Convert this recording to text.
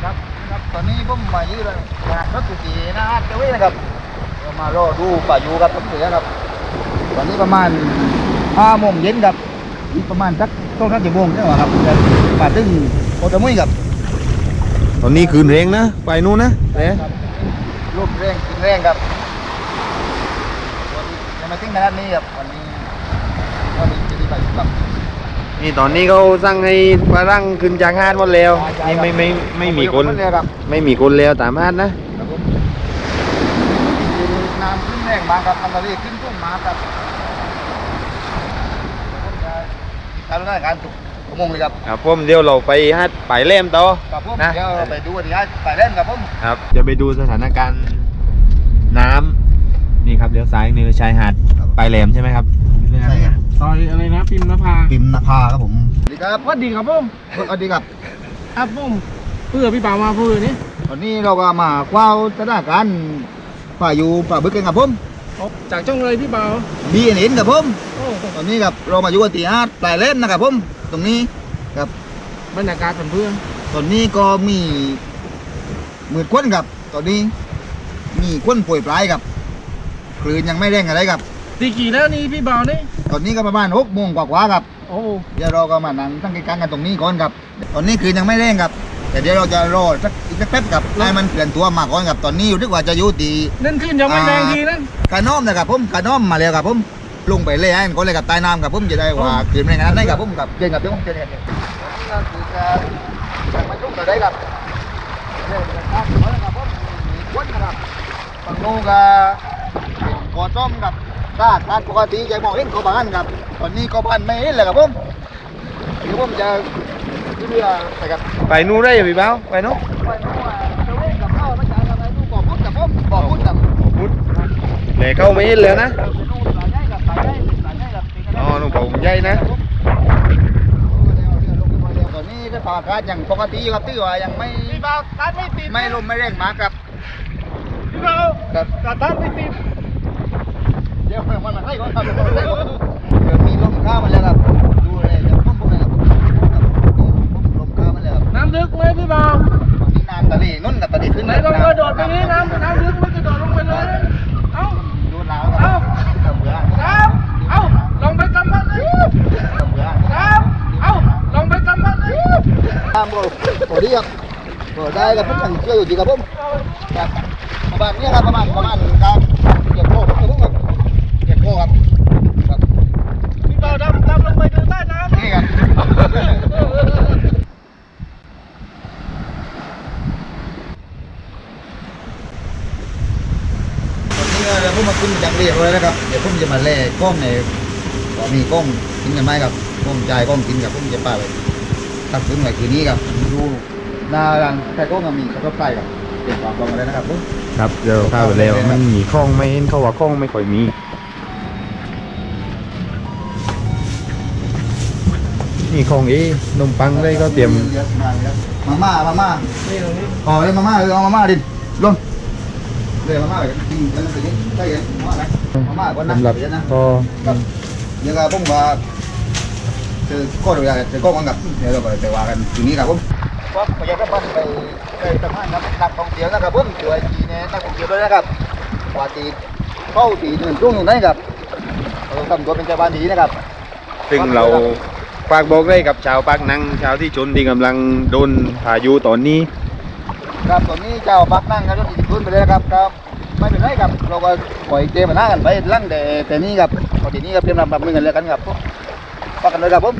ครับครับตอนนี้ผมมายืนรถสุกี้นะฮะเจ้าเว้ยนะครับเรามารอดูป่ายูครับผมเสือครับตอนนี้ประมาณ5 โมงเย็นครับอีกประมาณสัก2-3 ชั่วโมงใช่ไหมครับจะมาถึงโอตามุยครับ ตอนนี้คืนแรงนะไปนู่นนะเอ๊ะ รูปแรงกินแรงครับยังไม่ถึงขนาดนี้ครับวันนี้จะมีป่ายูครับ นี่ตอนนี้เขาสั่งให้ฝรั่งขึ้นจากหาดหมดแล้วนี่ไม่มีคน เลยครับ ไม่มีคนแล้วตามหาดนะ ครับผมน้ำขึ้นแรงมากครับมันก็เลยขึ้นทุ่งมาครับผมจะทำการตุกชั่วโมงเลยครับ ครับผมเดี๋ยวเราไปหาดปลายแหลมต่อ ครับผม นะ เดี๋ยวไปดูที่ไปเล่นครับผม ครับจะไปดูสถานการณ์น้ำนี่ครับเลี้ยวซ้ายนี่ชายหาดปลายแหลมใช่ไหมครับ ใช่ครับ ซอยอะไรนะพิมพ์นภา ปิมนภาครับผมสวัสดีครับ สวัสดีครับผม สวัสดีครับ ครับผมเพื่อพี่บ่าวมาเพื่อนี่ วันนี้เราก็มาคว้าวสถานการณ์ป่าอยู่ป่าบึกกันครับผม จากช่องเลยพี่บ่าว บีเอ็นครับผม โอ้ ตอนนี้ครับเรามาอยู่ที่หาดปลายเล่นนะครับผมตรงนี้ครับ บรรยากาศเพื่อน ตอนนี้ก็มีมืดควันครับตอนนี้มีควันป่วยปลายครับคลื่นยังไม่แรงอะไรครับ ตีกี่แล้วนี่พี่บ่าวนี่ ตอนนี้ก็ประมาณ6 โมงกว่าๆครับ โอ้ เดี๋ยวเราก็มานั่งตั้งกิจการกันตรงนี้ก่อนครับตอนนี้คลื่นยังไม่แรงครับแต่เดี๋ยวเราจะรออีกสักแป๊บครับให้มันเปลี่ยนตัวมาก่อนครับตอนนี้รู้สึกว่าจะอยู่ที่ นั่นขึ้นยังไม่แรงทีนั่น กาน้อมนะครับผมกาน้อมมาแล้วครับผมลงไปเลยให้คนเลยกับใต้น้ำครับผมจะได้ว่าคลื่นแรงขนาดไหนครับผมครับเจนครับเดี๋ยวผมเจนครับนี่คือการมาจุ่มต่อได้ครับเรื่องการขอนะครับผมมีควันนะครับฝั่งโน้นก็เป็นก่อส้มครับการปกติจะมองเห็นเขาบ้านครับตอนนี้เขาบ้านไม่เห็นเลยครับผมเดี๋ยวผมจะเรือไปครับ ไปนู่นได้อย่าพี่เบ้าไปนู่น ไปโน่นจะเล่นกับเขาไม่ใช่อะไรดูบ่อพุทธกับผมบ่อพุทธกับ พุทธแหล่เข้าไม่เห็นแล้วนะ ไปโน่นสายใหญ่กับสายใหญ่สายใหญ่กับ อ๋อนุ่งผมใหญ่นะ ตอนนี้ก็อากาศอย่างปกติครับที่ว่ายังไม่ พี่บ่าวตัดไม่ติด ไม่ลมไม่แรงมากครับ พี่บ่าว ครับ ตัดไม่ติด เดี๋ยวมันมาให้ก่อนครับเดี๋ยวมีลมข้ามมาแล้วครับดูเลยเดี๋ยวพุ่งเลยครับลมข้ามมาแล้วครับ น้ำลึกไหมพี่บ่าว ตอนนี้น้ำทะเลนุ่นกับทะเลขึ้น ไหนลองกระโดดไปนี่น้ำลึกไม่กระโดดลงไปเลยเอ้า ดูหนาวครับเบื่อ ครับเอ้าลองไปกำมันเลย เบื่อ ครับเอ้าลองไปกำมันเลย ตามก็พอดีครับก็ได้ครับผมสั่งเชื่ออยู่ดีครับผมครับประมาณนี้ครับประมาณการเก็บโค้ครับผมครับเก็บโค้ครับครับ พี่บ่าวดำลงไปดูใต้น้ำ นี่ครับตอนนี้เดี๋ยวผมมาขึ้นจังเรียบเลยนะครับเดี๋ยวผมจะมาแล่กล้องในก็มีกล้องกินกันไหมครับกล้องจ่ายกล้องกินกับผมจะป้าไปตักขึ้นไว้คืนนี้ครับดูหน้าร้านใส่กล้องมีกระทบไฟครับเก็บความกล้องอะไรนะครับผม ครับเดี๋ยวเข้าไปแล้วมันมีข้องไม่เห็นเขาว่าข้องไม่ค่อยมีนี่ข้องนมปังได้ก็เตรียม มาม่า นี่ตรงนี้ อ๋อเลยมาม่าเลยเอามาม่าดิลงเลยมาม่าเลยกินกันสิใช่กันมาม่าก่อนนะ สำหรับ เดี๋ยวนะ ก็ ครับเดี๋ยวก็ผมว่าเจอก้อนเวลาเจอก้อนกันกับเดี๋ยวเราไปว่ากันทีนี้ครับผมก็พยายามบ้านไปสะพานครับนักท่องเที่ยวนะครับผมช่วยทีนี้นักท่องเที่ยวด้วยนะครับว่าตีเข้าตีหนึ่งช่วงตรงไหนครับเราทำตัวเป็นเจ้าบ้านดีนะครับ ซึ่งเราฝากบอกได้กับชาวปากนังชาวที่ชนที่กำลังโดนพายุตอนนี้ ครับตอนนี้เจ้าปักนั่งครับรถอีกขึ้นไปเลยครับครับไม่เป็นไรครับเราก็ปล่อยเกมมาหน้ากันไปลั่งแต่นี่ครับพอทีนี้ครับเตรียมรับมือกันแล้วกันครับปักกันเลยครับผม